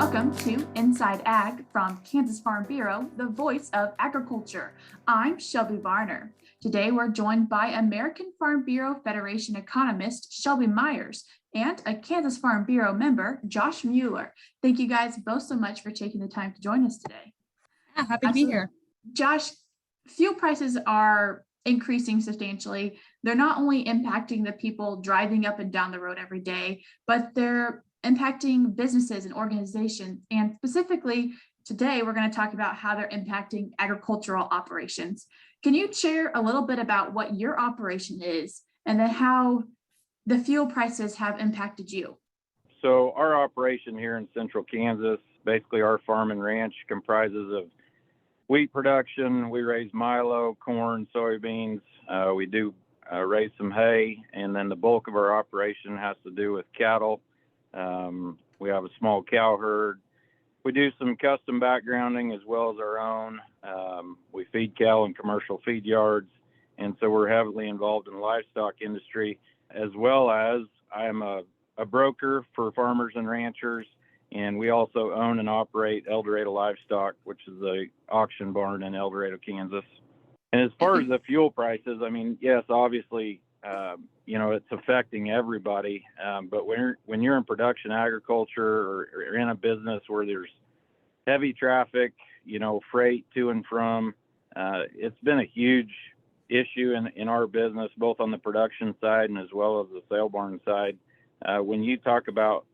Welcome to Inside Ag from Kansas Farm Bureau, the voice of agriculture. I'm Shelby Varner. Today we're joined by American Farm Bureau Federation economist Shelby Myers and a Kansas Farm Bureau member, Josh Mueller. Thank you guys both so much for taking the time to join us today. Yeah, happy to be here. Josh, fuel prices are increasing substantially. They're not only impacting the people driving up and down the road every day, but they're impacting businesses and organizations. And specifically today, we're going to talk about how they're impacting agricultural operations. Can you share a little bit about what your operation is and then how the fuel prices have impacted you? So our operation here in central Kansas, basically our farm and ranch comprises of wheat production. We raise milo, corn, soybeans. We do raise some hay, and then the bulk of our operation has to do with cattle. We have a small cow herd. We do some custom backgrounding as well as our own. We feed cattle in commercial feed yards, and so we're heavily involved in the livestock industry, as well as I am a broker for farmers and ranchers. And we also own and operate El Dorado Livestock, which is the auction barn in El Dorado, Kansas. And as far as the fuel prices, I mean, yes, obviously, it's affecting everybody. But when you're in production agriculture or in a business where there's heavy traffic, freight to and from, it's been a huge issue in our business, both on the production side and as well as the sale barn side. When you talk about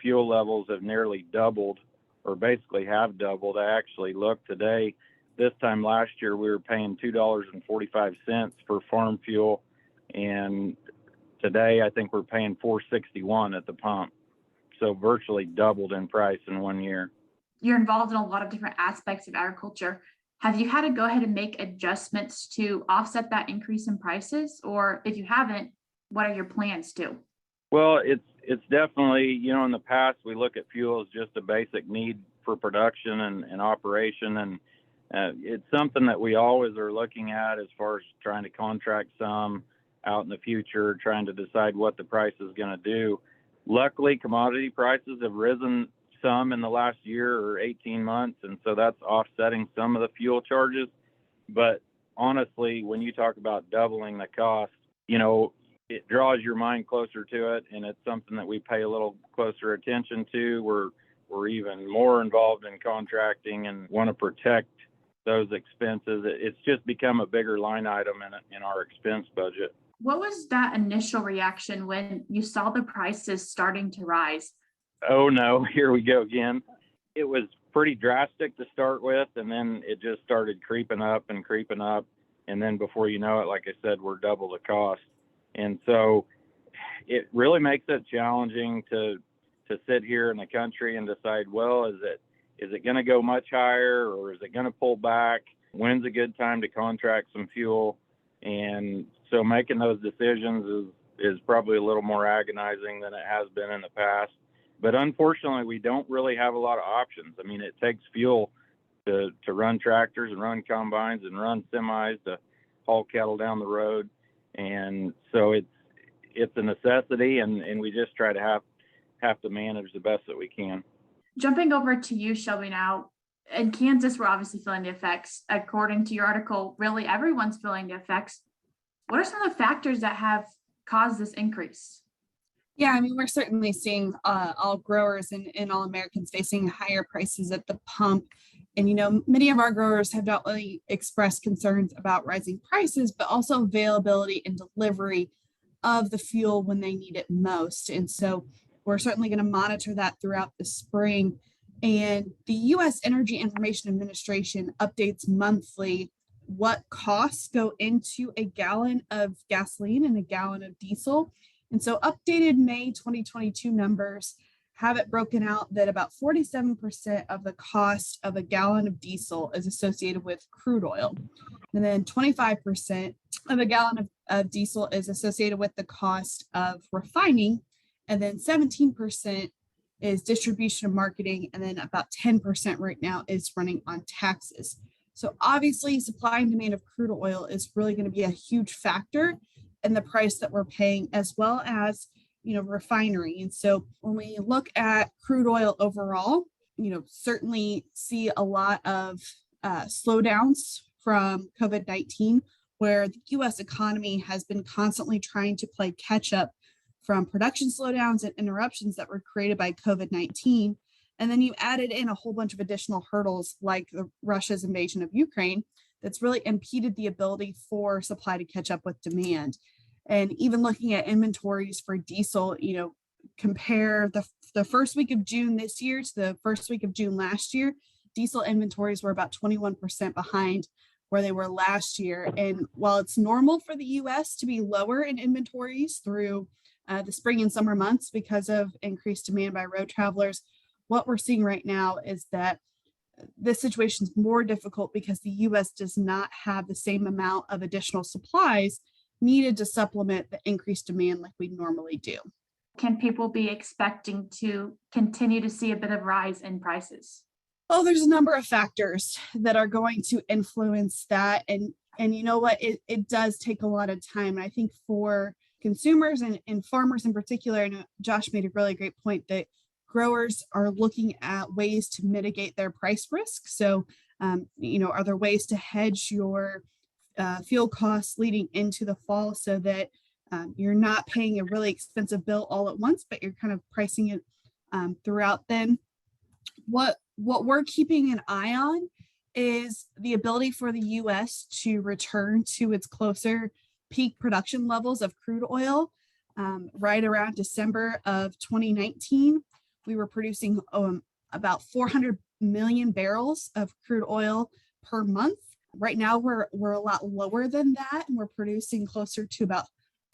fuel levels have nearly doubled, or basically have doubled. I actually looked today. This time last year, we were paying $2.45 for farm fuel, and today I think we're paying $4.61 at the pump. So virtually doubled in price in 1 year. You're involved in a lot of different aspects of agriculture. Have you had to go ahead and make adjustments to offset that increase in prices? Or if you haven't, what are your plans to? Well, it's definitely, in the past, we look at fuel as just a basic need for production and operation. And it's something that we always are looking at as far as trying to contract some out in the future, trying to decide what the price is going to do. Luckily, commodity prices have risen some in the last year or 18 months. And so that's offsetting some of the fuel charges. But honestly, when you talk about doubling the cost, it draws your mind closer to it, and it's something that we pay a little closer attention to. We're even more involved in contracting and want to protect those expenses. It's just become a bigger line item in our expense budget. What was that initial reaction when you saw the prices starting to rise? Oh no, here we go again. It was pretty drastic to start with, and then it just started creeping up. And then before you know it, like I said, we're double the cost. And so it really makes it challenging to sit here in the country and decide, well, is it going to go much higher, or is it going to pull back? When's a good time to contract some fuel? And so making those decisions is probably a little more agonizing than it has been in the past. But unfortunately, we don't really have a lot of options. I mean, it takes fuel to run tractors and run combines and run semis to haul cattle down the road. And so it's a necessity, and we just try to have to manage the best that we can. Jumping over to you, Shelby, now. In Kansas, we're obviously feeling the effects. According to your article, really everyone's feeling the effects. What are some of the factors that have caused this increase? Yeah, I mean, we're certainly seeing all growers and all Americans facing higher prices at the pump. And, many of our growers have not only expressed concerns about rising prices, but also availability and delivery of the fuel when they need it most. And so we're certainly going to monitor that throughout the spring. And the U.S. Energy Information Administration updates monthly what costs go into a gallon of gasoline and a gallon of diesel. And so updated May 2022 numbers have it broken out that about 47% of the cost of a gallon of diesel is associated with crude oil. And then 25% of a gallon of diesel is associated with the cost of refining. And then 17% is distribution and marketing. And then about 10% right now is running on taxes. So obviously supply and demand of crude oil is really going to be a huge factor in the price that we're paying, as well as refinery. And so when we look at crude oil overall, certainly see a lot of slowdowns from COVID-19, where the US economy has been constantly trying to play catch up from production slowdowns and interruptions that were created by COVID-19. And then you added in a whole bunch of additional hurdles like Russia's invasion of Ukraine that's really impeded the ability for supply to catch up with demand. And even looking at inventories for diesel, compare the first week of June this year to the first week of June last year, diesel inventories were about 21% behind where they were last year. And while it's normal for the US to be lower in inventories through the spring and summer months because of increased demand by road travelers, what we're seeing right now is that this situation is more difficult because the US does not have the same amount of additional supplies needed to supplement the increased demand like we normally do. Can people be expecting to continue to see a bit of rise in prices? Oh, there's a number of factors that are going to influence that. And you know what, it does take a lot of time. And I think for consumers and farmers in particular, and Josh made a really great point that growers are looking at ways to mitigate their price risk. So, are there ways to hedge your fuel costs leading into the fall so that you're not paying a really expensive bill all at once, but you're kind of pricing it throughout then? What we're keeping an eye on is the ability for the US to return to its closer peak production levels of crude oil. Right around December of 2019, we were producing about 400 million barrels of crude oil per month. Right now, we're a lot lower than that, and we're producing closer to about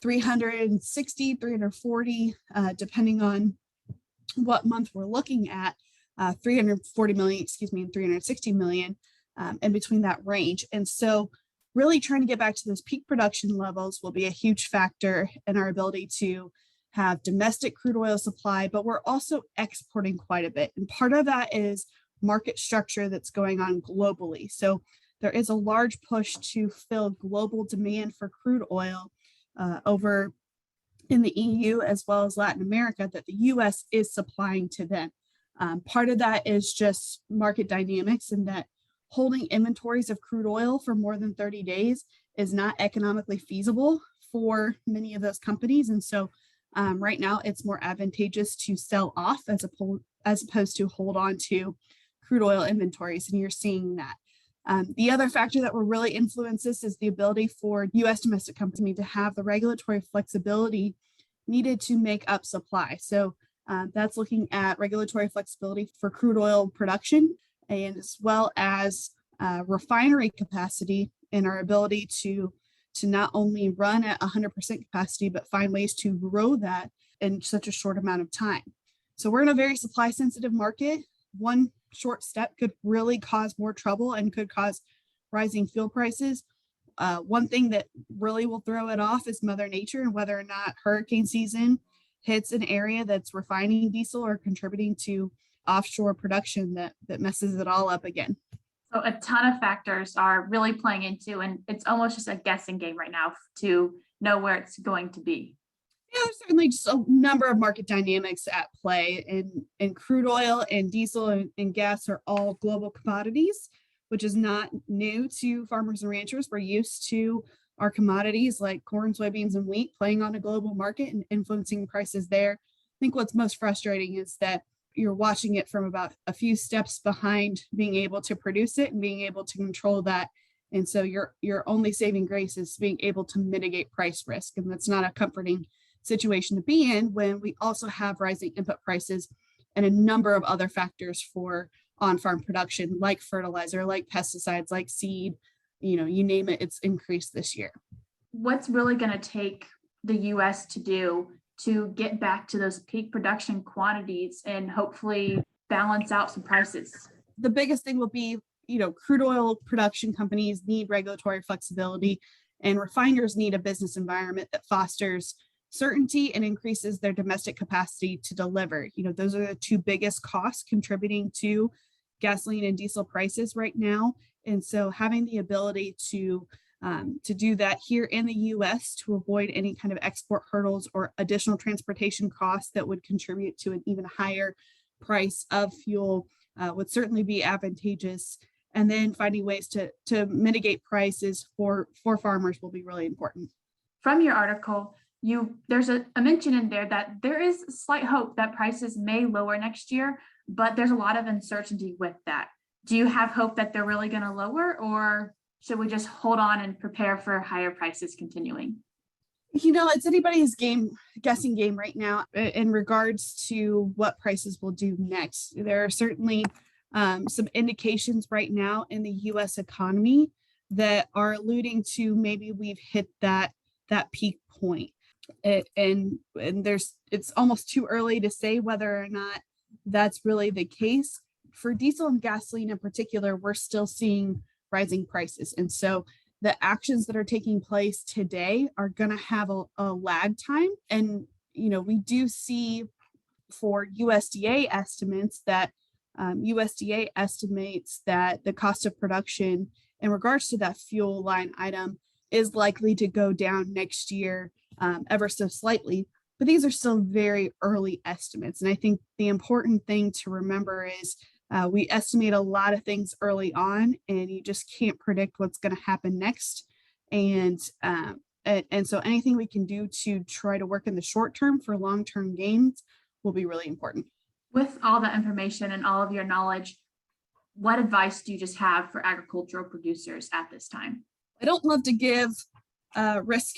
360, 340, depending on what month we're looking at, 340 million, and 360 million in between that range. And so really trying to get back to those peak production levels will be a huge factor in our ability to have domestic crude oil supply, but we're also exporting quite a bit. And part of that is market structure that's going on globally. So there is a large push to fill global demand for crude oil over in the EU as well as Latin America that the US is supplying to them. Part of that is just market dynamics and that holding inventories of crude oil for more than 30 days is not economically feasible for many of those companies. And so right now it's more advantageous to sell off as opposed to hold on to crude oil inventories. And you're seeing that. The other factor that will really influence this is the ability for US domestic companies to have the regulatory flexibility needed to make up supply. So that's looking at regulatory flexibility for crude oil production and as well as refinery capacity and our ability to not only run at 100% capacity, but find ways to grow that in such a short amount of time. So we're in a very supply sensitive market. One short step could really cause more trouble and could cause rising fuel prices. One thing that really will throw it off is Mother Nature and whether or not hurricane season hits an area that's refining diesel or contributing to offshore production that messes it all up again. So a ton of factors are really playing into, and it's almost just a guessing game right now to know where it's going to be. Yeah, there's certainly just a number of market dynamics at play, and crude oil and diesel and gas are all global commodities, which is not new to farmers and ranchers. We're used to our commodities like corn, soybeans, and wheat playing on a global market and influencing prices there. I think what's most frustrating is that you're watching it from about a few steps behind being able to produce it and being able to control that. And so your only saving grace is being able to mitigate price risk. And that's not a comforting situation to be in when we also have rising input prices and a number of other factors for on-farm production, like fertilizer, like pesticides, like seed, you name it, it's increased this year. What's really going to take the US to do to get back to those peak production quantities and hopefully balance out some prices? The biggest thing will be, crude oil production companies need regulatory flexibility and refiners need a business environment that fosters certainty and increases their domestic capacity to deliver. Those are the two biggest costs contributing to gasoline and diesel prices right now. And so having the ability to do that here in the US to avoid any kind of export hurdles or additional transportation costs that would contribute to an even higher price of fuel would certainly be advantageous. And then finding ways to mitigate prices for farmers will be really important. From your article, there's a mention in there that there is slight hope that prices may lower next year, but there's a lot of uncertainty with that. Do you have hope that they're really going to lower, or should we just hold on and prepare for higher prices continuing? It's anybody's guessing game right now in regards to what prices will do next. There are certainly some indications right now in the U.S. economy that are alluding to maybe we've hit that peak point. And it's almost too early to say whether or not that's really the case. For diesel and gasoline in particular, we're still seeing rising prices. And so the actions that are taking place today are going to have a lag time. And, we do see for USDA estimates that USDA estimates that the cost of production in regards to that fuel line item is likely to go down next year ever so slightly. But these are still very early estimates. And I think the important thing to remember is we estimate a lot of things early on, and you just can't predict what's going to happen next. And so anything we can do to try to work in the short term for long-term gains will be really important. With all that information and all of your knowledge, what advice do you just have for agricultural producers at this time? I don't love to give risk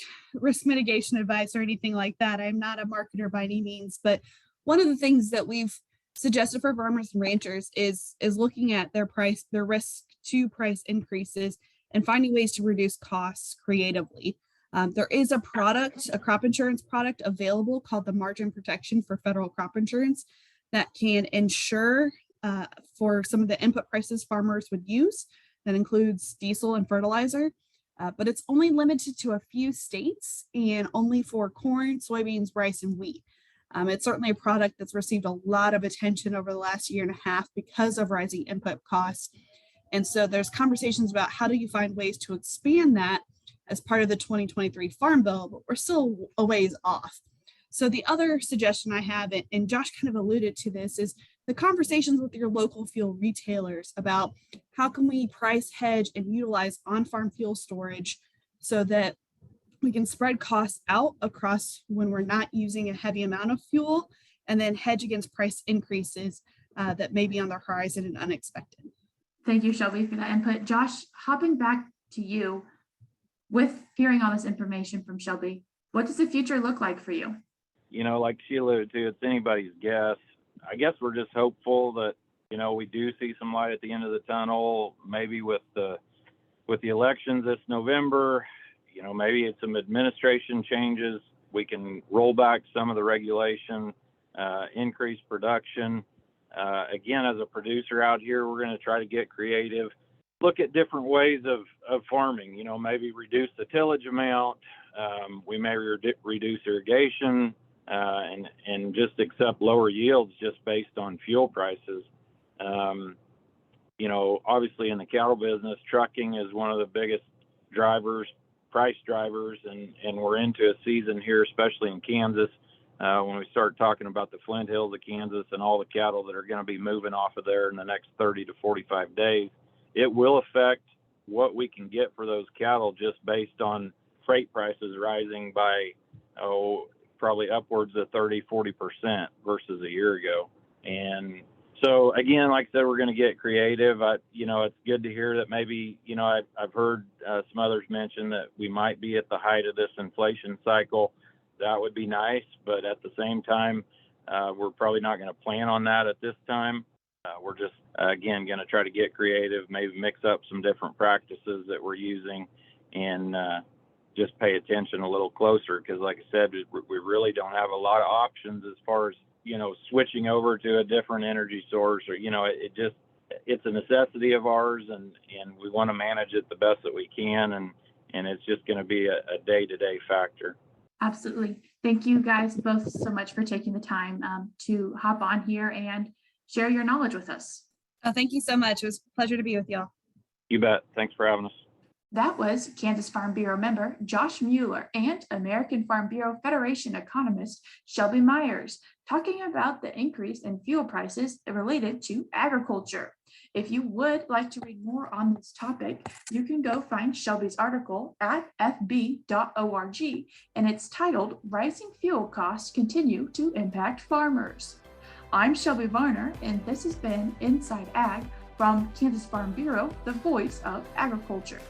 mitigation advice or anything like that. I'm not a marketer by any means, but one of the things that we've suggested for farmers and ranchers is looking at their risk to price increases and finding ways to reduce costs creatively. There is a crop insurance product available called the Margin Protection for Federal Crop Insurance that can insure for some of the input prices farmers would use. That includes diesel and fertilizer, but it's only limited to a few states and only for corn, soybeans, rice, and wheat. It's certainly a product that's received a lot of attention over the last year and a half because of rising input costs. And so there's conversations about how do you find ways to expand that as part of the 2023 Farm Bill, but we're still a ways off. So the other suggestion I have, and Josh kind of alluded to this, is the conversations with your local fuel retailers about how can we price, hedge, and utilize on-farm fuel storage so that we can spread costs out across when we're not using a heavy amount of fuel, and then hedge against price increases that may be on the horizon and unexpected. Thank you, Shelby, for that input. Josh, hopping back to you, with hearing all this information from Shelby, what does the future look like for you? Like she alluded to, it's anybody's guess. I guess we're just hopeful that, we do see some light at the end of the tunnel, maybe with the elections this November. Maybe it's some administration changes. We can roll back some of the regulation, increase production. Again, as a producer out here, we're going to try to get creative, look at different ways of farming, maybe reduce the tillage amount. We may reduce irrigation and just accept lower yields just based on fuel prices. Obviously in the cattle business, trucking is one of the biggest price drivers, and we're into a season here, especially in Kansas, when we start talking about the Flint Hills of Kansas and all the cattle that are going to be moving off of there in the next 30 to 45 days. It will affect what we can get for those cattle just based on freight prices rising by, probably upwards of 30-40% versus a year ago. And so again, like I said, we're going to get creative. It's good to hear that maybe, I've heard some others mention that we might be at the height of this inflation cycle. That would be nice, but at the same time, we're probably not going to plan on that at this time. We're just, again, going to try to get creative, maybe mix up some different practices that we're using, and just pay attention a little closer, because like I said, we really don't have a lot of options as far as, switching over to a different energy source, or, it's a necessity of ours, and we want to manage it the best that we can. And it's just going to be a day-to-day factor. Absolutely. Thank you guys both so much for taking the time to hop on here and share your knowledge with us. Oh, thank you so much. It was a pleasure to be with y'all. You bet. Thanks for having us. That was Kansas Farm Bureau member Josh Mueller and American Farm Bureau Federation economist Shelby Myers talking about the increase in fuel prices related to agriculture. If you would like to read more on this topic, you can go find Shelby's article at fb.org, and it's titled Rising Fuel Costs Continue to Impact Farmers. I'm Shelby Varner, and this has been Inside Ag from Kansas Farm Bureau, the voice of agriculture.